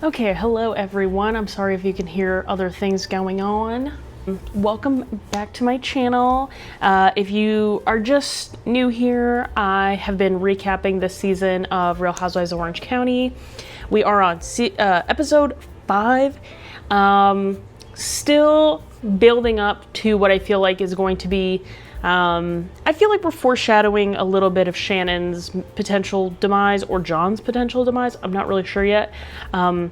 Okay, hello everyone. I'm sorry if you can hear other things going on. Welcome back to my channel. If you are just new here, I have been recapping this season of Real Housewives of Orange County. We are on episode 5. Still building up to what I feel like is going to be I feel like we're foreshadowing a little bit of Shannon's potential demise or John's potential demise. I'm not really sure yet. I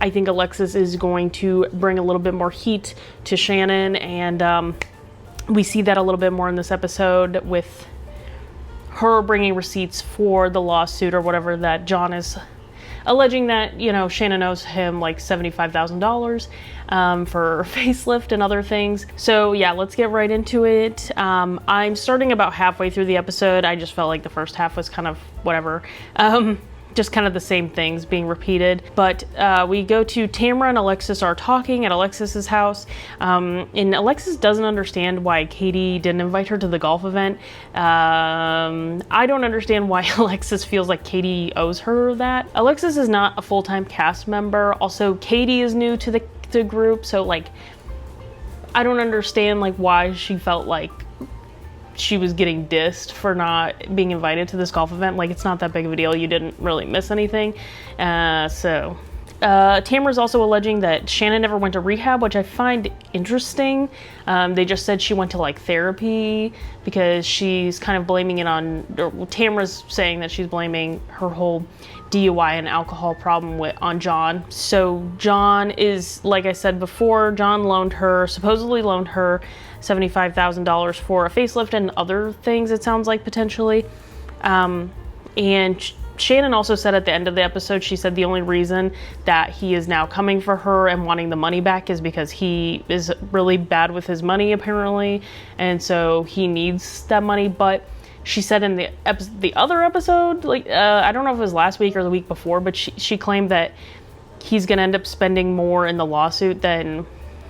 think Alexis is going to bring a little bit more heat to Shannon, and we see that a little bit more in this episode with her bringing receipts for the lawsuit or whatever that John is alleging that, you know, Shannon owes him like $75,000 for facelift and other things. So yeah, let's get right into it. I'm starting about halfway through the episode. I just felt like the first half was kind of whatever. Just kind of the same things being repeated. But we go to Tamra and Alexis are talking at Alexis's house. And Alexis doesn't understand why Katie didn't invite her to the golf event. I don't understand why Alexis feels like Katie owes her that. Alexis is not a full-time cast member. Also, Katie is new to the group, so like I don't understand like why she felt like she was getting dissed for not being invited to this golf event. Like, it's not that big of a deal. You didn't really miss anything. Tamra's also alleging that Shannon never went to rehab, which I find interesting. They just said she went to like therapy because she's kind of blaming it on, or Tamra's saying that she's blaming her whole DUI and alcohol problem on John. So John is, like I said before, John supposedly loaned her $75,000 for a facelift and other things, it sounds like, potentially. And Shannon also said at the end of the episode, she said the only reason that he is now coming for her and wanting the money back is because he is really bad with his money, apparently, and so he needs that money. But she said in the other episode, like I don't know if it was last week or the week before, but she claimed that he's gonna end up spending more in the lawsuit than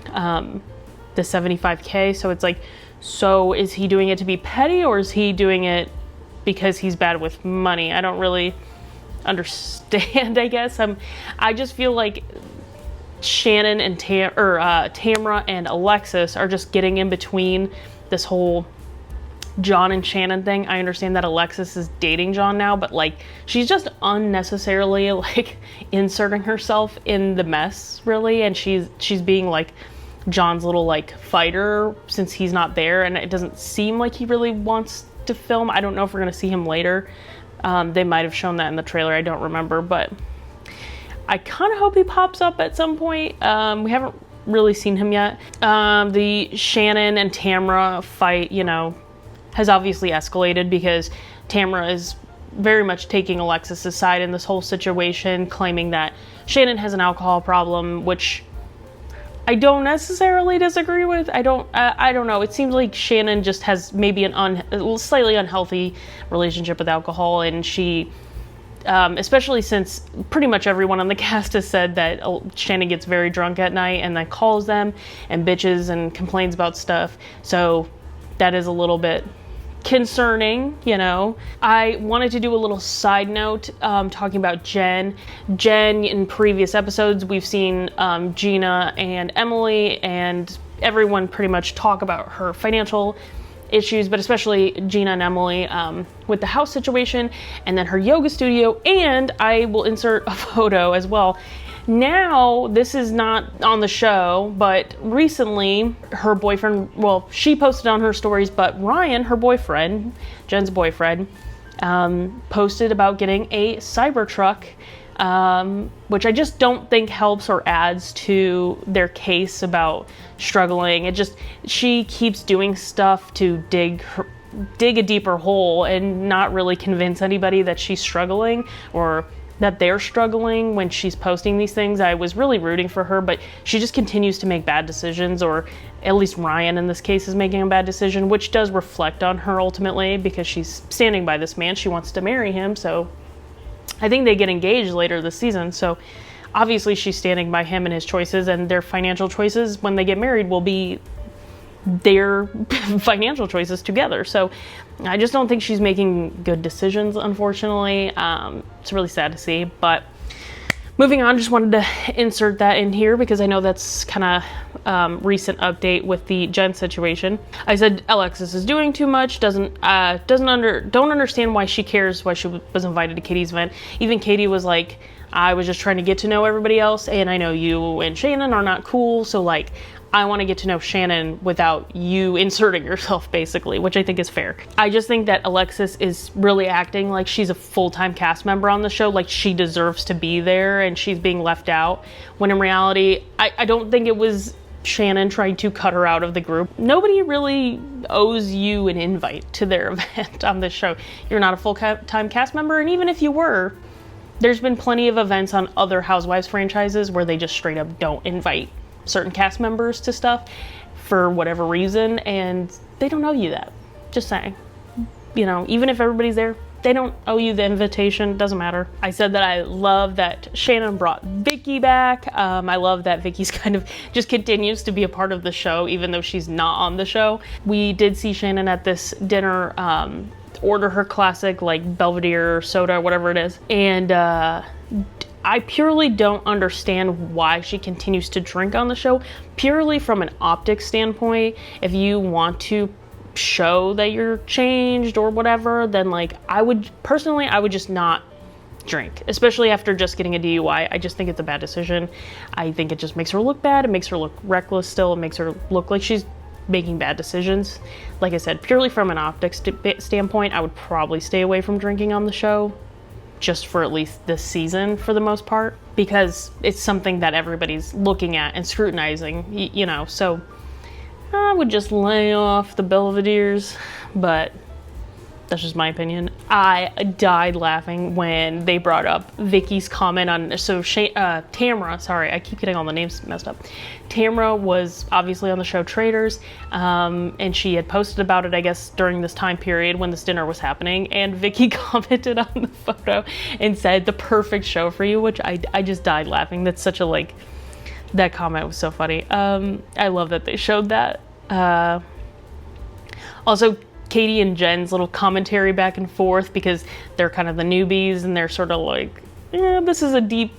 the $75K. So it's like, so is he doing it to be petty, or is he doing it because he's bad with money? I don't really understand, I guess. I just feel like Shannon and Tamra and Alexis are just getting in between this whole John and Shannon thing. I understand that Alexis is dating John now, but like she's just unnecessarily like inserting herself in the mess, really, and she's being like John's little like fighter since he's not there, and it doesn't seem like he really wants to film. I don't know if we're gonna see him later. They might have shown that in the trailer, I don't remember, but I kind of hope he pops up at some point. We haven't really seen him yet. The Shannon and Tamra fight, you know, has obviously escalated because Tamra is very much taking Alexis's side in this whole situation, claiming that Shannon has an alcohol problem, which I don't necessarily disagree with. I don't know. It seems like Shannon just has maybe a slightly unhealthy relationship with alcohol, and she, especially since pretty much everyone on the cast has said that Shannon gets very drunk at night and then calls them and bitches and complains about stuff. So that is a little bit concerning, you know. I wanted to do a little side note talking about Jen. In previous episodes, we've seen Gina and Emily and everyone pretty much talk about her financial issues, but especially Gina and Emily with the house situation and then her yoga studio, and I will insert a photo as well. Now, this is not on the show, but recently her boyfriend, well, she posted on her stories, but Ryan, her boyfriend, Jen's boyfriend, posted about getting a Cybertruck, which I just don't think helps or adds to their case about struggling. She keeps doing stuff to dig a deeper hole and not really convince anybody that she's struggling or that they're struggling when she's posting these things. I was really rooting for her, but she just continues to make bad decisions, or at least Ryan in this case is making a bad decision, which does reflect on her ultimately because she's standing by this man. She wants to marry him, so I think they get engaged later this season. So obviously she's standing by him and his choices, and their financial choices when they get married will be their financial choices together. So I just don't think she's making good decisions, unfortunately. It's really sad to see, but Moving on, just wanted to insert that in here because I know that's kind of recent update with the Jen situation. I said Alexis is doing too much, don't understand why she cares why she was invited to Katie's event. Even Katie was like, I was just trying to get to know everybody else, and I know you and Shannon are not cool, so like I want to get to know Shannon without you inserting yourself, basically, which I think is fair. I just think that Alexis is really acting like she's a full-time cast member on the show, like she deserves to be there and she's being left out, when in reality, I don't think it was Shannon trying to cut her out of the group. Nobody really owes you an invite to their event on this show. You're not a full-time cast member, and even if you were, there's been plenty of events on other Housewives franchises where they just straight up don't invite certain cast members to stuff for whatever reason, and they don't owe you that. Just saying. You know, even if everybody's there, they don't owe you the invitation. Doesn't matter. I said that I love that Shannon brought Vicky back. I love that Vicky's kind of just continues to be a part of the show, even though she's not on the show. We did see Shannon at this dinner order her classic like Belvedere soda, whatever it is, and I purely don't understand why she continues to drink on the show, purely from an optics standpoint. If you want to show that you're changed or whatever, then like I would just not drink, especially after just getting a DUI. I just think it's a bad decision. I think it just makes her look bad. It makes her look reckless still. It makes her look like she's making bad decisions. Like I said, purely from an optics standpoint, I would probably stay away from drinking on the show, just for at least this season for the most part, because it's something that everybody's looking at and scrutinizing, you know, so I would just lay off the Belvederes, but that's just my opinion. I died laughing when they brought up Vicky's comment on, Tamra, sorry, I keep getting all the names messed up. Tamra was obviously on the show Traitors, and she had posted about it, I guess, during this time period when this dinner was happening, and Vicky commented on the photo and said, the perfect show for you, which I just died laughing. That's such a, like, that comment was so funny. I love that they showed that. Also, Katie and Jen's little commentary back and forth, because they're kind of the newbies and they're sort of like, yeah, this is a deep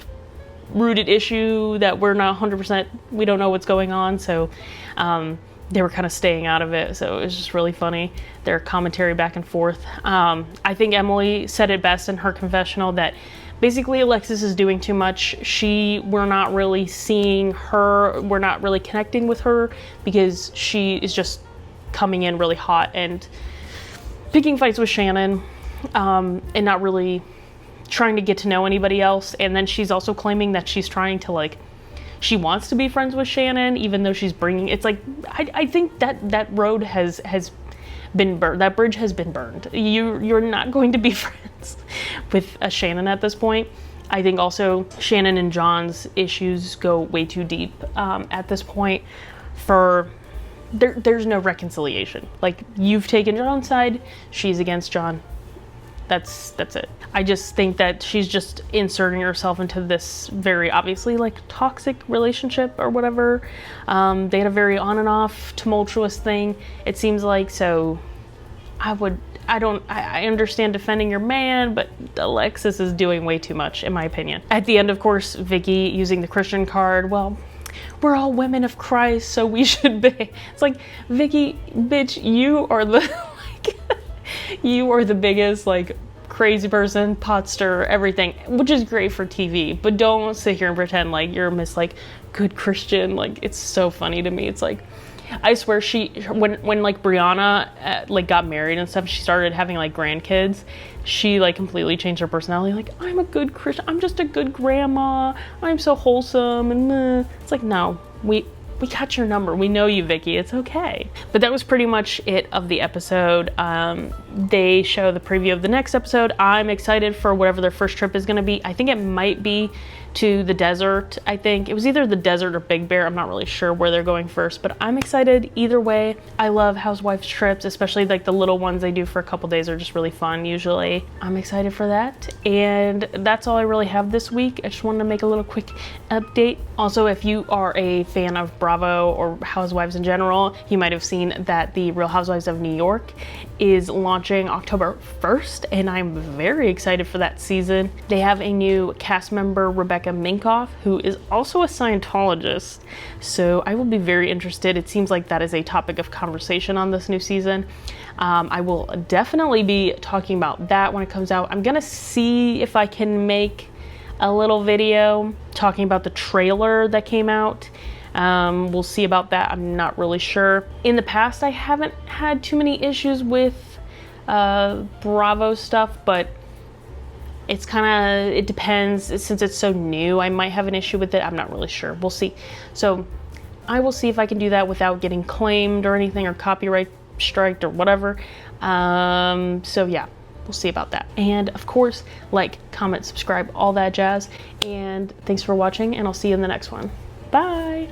rooted issue that we're not 100%, we don't know what's going on. So they were kind of staying out of it. So it was just really funny, their commentary back and forth. I think Emily said it best in her confessional that basically Alexis is doing too much. We're not really seeing her, we're not really connecting with her, because she is just coming in really hot and picking fights with Shannon, and not really trying to get to know anybody else. And then she's also claiming that she's trying to, like, she wants to be friends with Shannon, even though she's bringing, it's like, I think that road has been burned, that bridge has been burned. You're not going to be friends with a Shannon at this point. I think also Shannon and John's issues go way too deep at this point for, there's no reconciliation. Like, you've taken John's side, she's against John. That's it. I just think that she's just inserting herself into this very obviously like toxic relationship or whatever. They had a very on and off tumultuous thing, it seems like. So I understand defending your man, but Alexis is doing way too much, in my opinion. At the end, of course, Vicky using the Christian card. Well, we're all women of Christ, so we should be. It's like, Vicky, bitch, you are the like, you are the biggest like crazy person, pot stirrer, everything, which is great for TV. But don't sit here and pretend like you're Miss like good Christian. Like, it's so funny to me. It's like, I swear when like Brianna like got married and stuff, she started having like grandkids, she like completely changed her personality. Like, I'm a good Christian, I'm just a good grandma, I'm so wholesome, and it's like, no, we got your number. We know you, Vicky. It's okay. But that was pretty much it of the episode. They show the preview of the next episode. I'm excited for whatever their first trip is going to be. I think it might be to the desert. I think it was either the desert or Big Bear. I'm not really sure where they're going first, but I'm excited either way. I love Housewives trips, especially like the little ones they do for a couple days are just really fun usually. I'm excited for that. And that's all I really have this week. I just wanted to make a little quick update. Also, if you are a fan of Bravo or Housewives in general, you might have seen that the Real Housewives of New York is launching October 1st, and I'm very excited for that season. They have a new cast member, Rebecca Minkoff, who is also a Scientologist, so I will be very interested. It seems like that is a topic of conversation on this new season. I will definitely be talking about that when it comes out. I'm gonna see if I can make a little video talking about the trailer that came out. We'll see about that. I'm not really sure. In the past, I haven't had too many issues with Bravo stuff, but it's kind of, it depends. Since it's so new, I might have an issue with it. I'm not really sure. We'll see. So I will see if I can do that without getting claimed or anything, or copyright striked or whatever. So yeah, we'll see about that. And of course, like, comment, subscribe, all that jazz. And thanks for watching, and I'll see you in the next one. Bye.